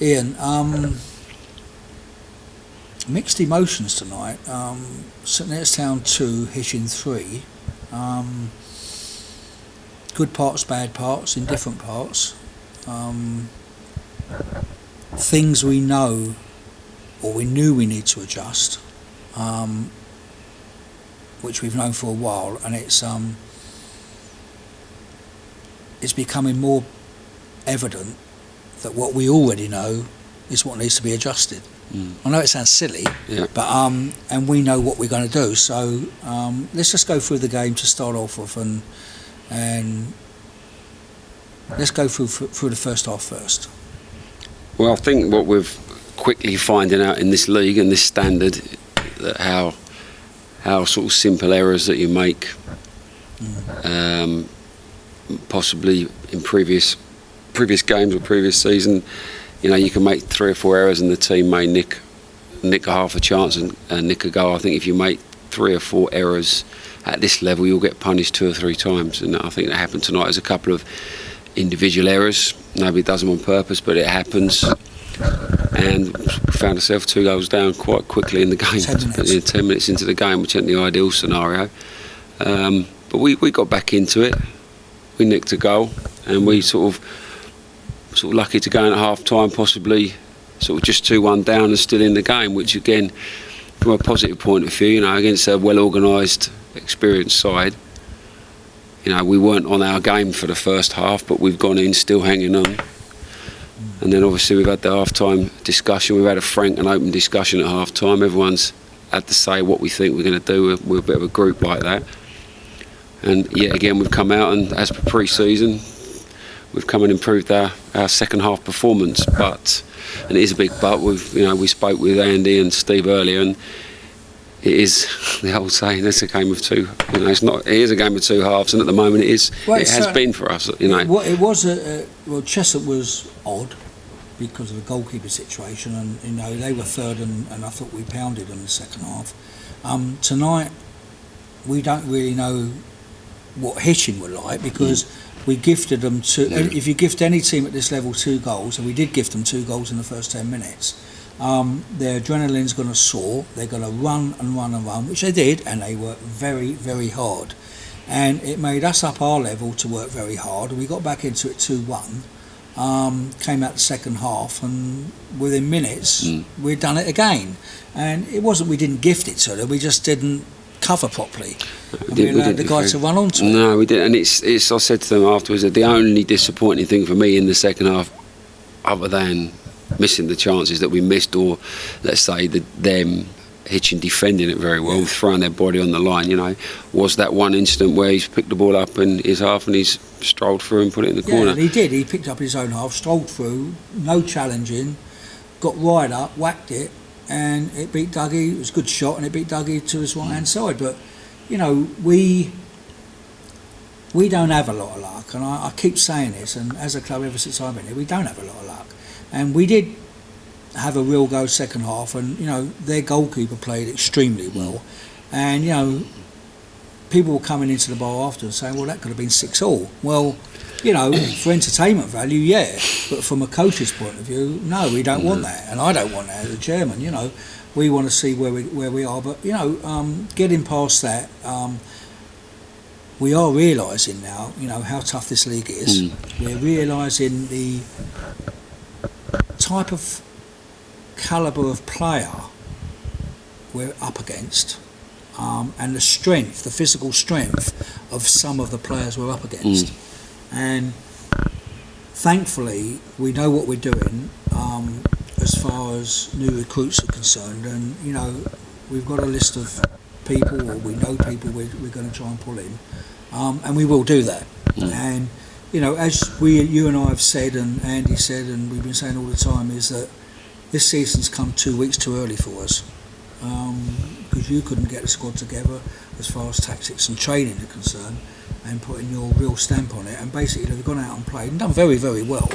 Ian, mixed emotions tonight. St Town 2, Hitchin 3. Good parts, bad parts, in different parts. Things we know, or we knew we need to adjust, which we've known for a while, and it's becoming more evident that what we already know is what needs to be adjusted. I know it sounds silly, but and we know what we're going to do. So let's just go through the game to start off with, and let's go through the first half first. Well, I think what we're quickly finding out in this league and this standard, that how sort of simple errors that you make, possibly in previous games or previous season, you can make 3 or 4 errors and the team may nick a half a chance and nick a goal. I think if you make 3 or 4 errors at this level, you'll get punished 2 or 3 times, and I think that happened tonight. There's a couple of individual errors. Nobody does them on purpose, but it happens. And found ourselves 2 goals down quite quickly in the game. 10 minutes into the game, which isn't the ideal scenario. But we got back into it. We nicked a goal, and we sort of lucky to go in at half time, possibly sort of just 2-1 down and still in the game, which again, from a positive point of view, against a well organised, experienced side, we weren't on our game for the first half, but we've gone in still hanging on. And then obviously we've had the half-time discussion. We've had a frank and open discussion at half-time. Everyone's had to say what we think we're going to do. We're a bit of a group like that. And yet again, we've come out, and as per pre-season, we've come and improved our second half performance. And it is a big but. We spoke with Andy and Steve earlier, and it is the old saying, it's a game of two. It is a game of two halves, and at the moment it is. Well, it has been for us. It was Cheshunt was odd because of the goalkeeper situation, and they were third, and I thought we pounded them in the second half. Tonight, we don't really know what Hitchin were like, because we gifted them if you gift any team at this level 2 goals, and we did gift them 2 goals in the first 10 minutes, their adrenaline's going to soar. They're going to run and run and run, which they did, and they worked very, very hard. And it made us up our level to work very hard, and we got back into it 2-1. Came out the second half, and within minutes we'd done it again. And it wasn't we didn't gift it to them, we just didn't cover properly. We allowed the guy to run onto it. No, we didn't. And it's I said to them afterwards that the only disappointing thing for me in the second half, other than missing the chances that we missed, or let's say them Hitchin defending it very well, throwing their body on the line, was that one incident where he's picked the ball up in his half and he's strolled through and put it in the corner. And he did. He picked up his own half, strolled through, no challenging, got right up, whacked it, and it beat Dougie. It was a good shot, and it beat Dougie to his right hand side. But we don't have a lot of luck, and I keep saying this, and as a club ever since I've been here, we don't have a lot of luck. And we did have a real go second half, and their goalkeeper played extremely well, and people were coming into the bar after and saying, well, that could have been 6-6. Well, for entertainment value, but from a coach's point of view, no, we don't want that, and I don't want that as a chairman. We want to see where we are, but getting past that, we are realising now how tough this league is. We're realising the type of calibre of player we're up against, and the physical strength of some of the players we're up against. And thankfully we know what we're doing as far as new recruits are concerned, and we've got a list of people, or we know people we're going to try and pull in, and we will do that. And as you and I have said, and Andy said, and we've been saying all the time, is that this season's come 2 weeks too early for us, because you couldn't get the squad together as far as tactics and training are concerned, and putting your real stamp on it. And basically they've gone out and played and done very, very well.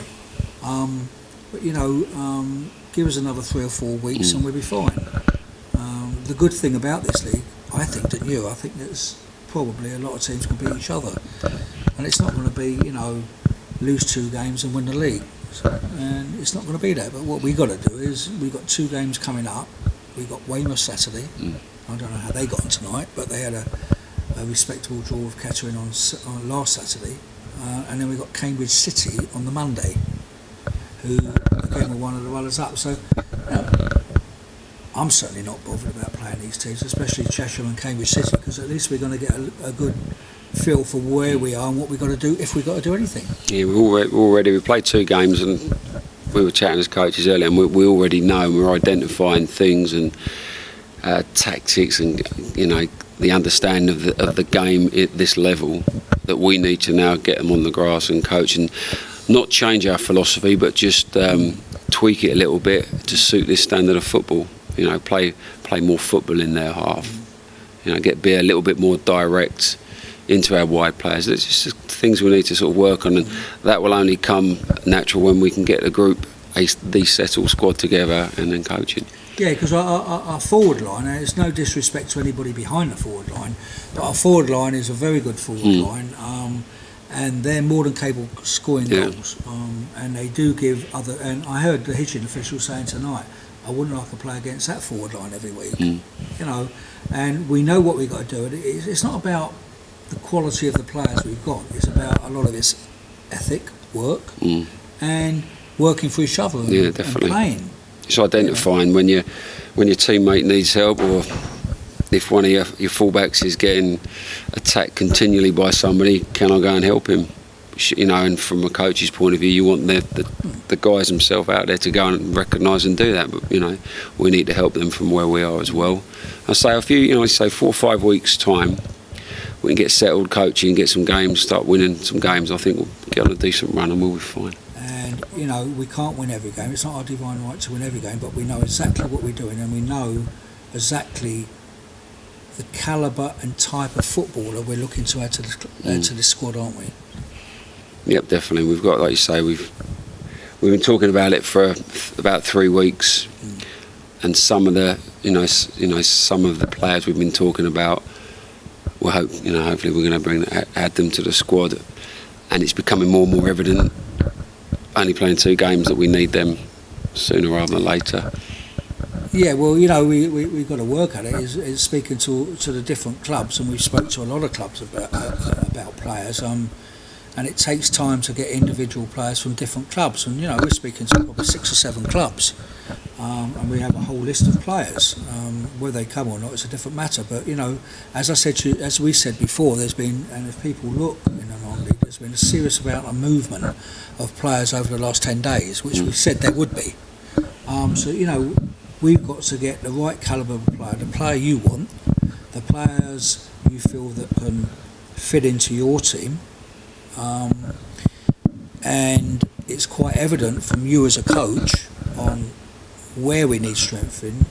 But give us another 3 or 4 weeks and we'll be fine. The good thing about this league, I think there's probably a lot of teams can beat each other, and it's not going to be lose 2 games and win the league. and it's not going to be there. But what we got to do is we've got 2 games coming up. We've got Weymouth Saturday. I don't know how they got on tonight, but they had a respectable draw with Kettering on last Saturday, and then we've got Cambridge City on the Monday, who again were one of the runners up. So I'm certainly not bothered about playing these teams, especially Cheshire and Cambridge City, because at least we're going to get a good feel for where we are and what we've got to do if we've got to do anything. Yeah, we played 2 games, and we were chatting as coaches earlier, and we already know, and we're identifying things and tactics and the understanding of the game at this level, that we need to now get them on the grass and coach, and not change our philosophy, but just tweak it a little bit to suit this standard of football. Play more football in their half. Be a little bit more direct into our wide players. It's just things we need to sort of work on, and that will only come natural when we can get the group, the settled squad together, and then coaching. Yeah, because our forward line, and it's no disrespect to anybody behind the forward line, but our forward line is a very good forward line, and they're more than capable of scoring goals. And they do give other. And I heard the Hitchin official saying tonight, I wouldn't like to play against that forward line every week. And we know what we've got to do. It's not about the quality of the players we've got. It's about a lot of it's ethic, work, and working for each other and playing. It's identifying when your teammate needs help, or if one of your fullbacks is getting attacked continually by somebody, can I go and help him? And from a coach's point of view, you want the guys themselves out there to go and recognise and do that. But we need to help them from where we are as well. I say I say 4 or 5 weeks time, we can get settled coaching, get some games, start winning some games. I think we'll get on a decent run and we'll be fine. And we can't win every game. It's not our divine right to win every game, but we know exactly what we're doing, and we know exactly the calibre and type of footballer we're looking to add to the squad, aren't we? Yep, definitely. We've got, like you say, we've been talking about it for about 3 weeks, and some of the some of the players we've been talking about, we hope hopefully we're going to add them to the squad, and it's becoming more and more evident, only playing 2 games, that we need them sooner rather than later. Yeah, well, we've got to work at it. Is speaking to the different clubs, and we've spoke to a lot of clubs about players. And it takes time to get individual players from different clubs. And we're speaking to probably 6 or 7 clubs, and we have a whole list of players. Whether they come or not, it's a different matter. But as we said before, there's been, and if people look in the non-league, there's been a serious amount of movement of players over the last 10 days, which we said there would be. We've got to get the right calibre of player, the player you want, the players you feel that can fit into your team. And it's quite evident from you as a coach on where we need strengthening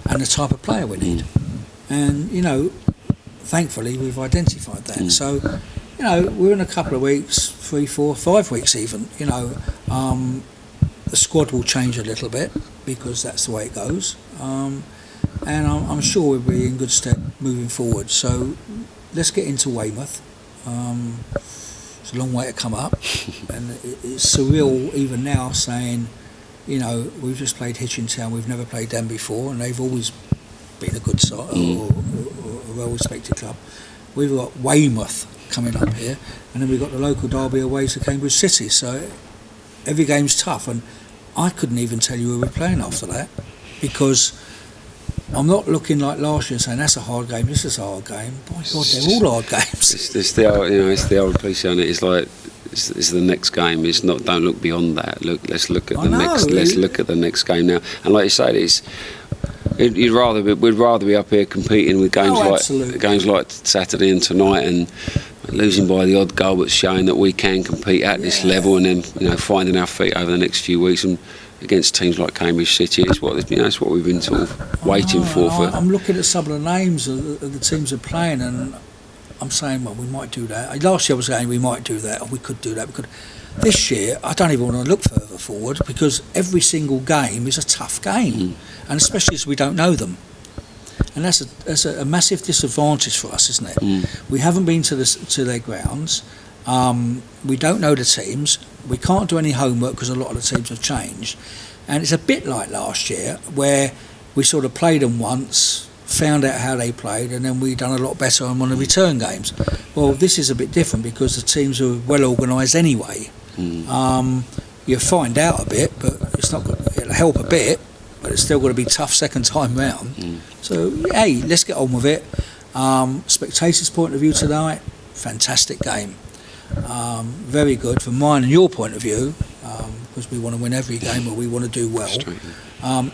and the type of player we need. And thankfully we've identified that. So we're in a couple of weeks, 3, 4, 5 weeks even, the squad will change a little bit because that's the way it goes, and I'm sure we'll be in good stead moving forward. So let's get into Weymouth. It's a long way to come up, and it's surreal even now saying, we've just played Hitchin Town, we've never played them before, and they've always been a good side or a well-respected club. We've got Weymouth coming up here, and then we've got the local derby away to Cambridge City, so every game's tough, and I couldn't even tell you who we're playing after that, because I'm not looking like last year saying that's a hard game, this is a hard game. By God, they're all hard games. It's the old cliche, and it's like it's the next game. It's not. Don't look beyond that. Let's look at the next. Let's look at the next game now. And like you say, we'd rather be up here competing with games like Saturday and tonight, and losing by the odd goal, but showing that we can compete at this level, and then finding our feet over the next few weeks and against teams like Cambridge City. It's what we've been sort of waiting for. I'm looking at some of the names of the teams that are playing, and I'm saying, well, we might do that. Last year I was saying we might do that, or we could do that. This year I don't even want to look further forward, because every single game is a tough game, and especially as we don't know them. And that's a massive disadvantage for us, isn't it? We haven't been to their grounds. We don't know the teams. We can't do any homework because a lot of the teams have changed. And it's a bit like last year where we sort of played them once, found out how they played, and then we done a lot better on one of the return games. Well, this is a bit different because the teams are well organised anyway. You find out a bit, but it's not. It'll help a bit, but it's still going to be tough second time round. So, hey, let's get on with it. Spectators' point of view tonight, fantastic game. Very good from mine and your point of view, because we want to win every game, but we want to do well.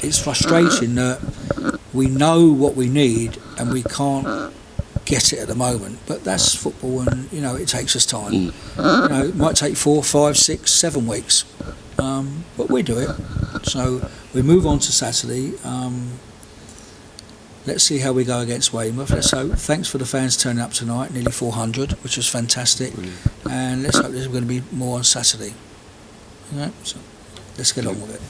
It's frustrating that we know what we need and we can't get it at the moment, but that's football, and it takes us time. It might take 4, 5, 6, 7 weeks, but we do it. So we move on to Saturday. Let's see how we go against Weymouth. So thanks for the fans turning up tonight, nearly 400, which was fantastic. And let's hope there's going to be more on Saturday. So let's get on with it.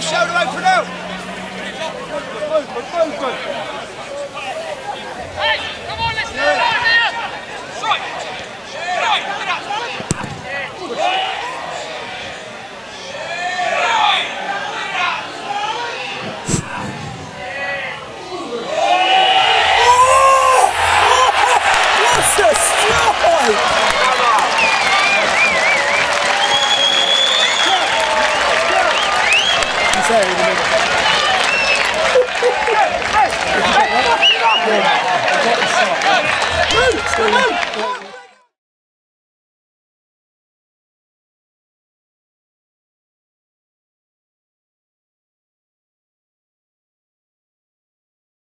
Shoulder open out! Hey, come on, let's go right here! Strike! Strike! Get up! What's a strike! Hey!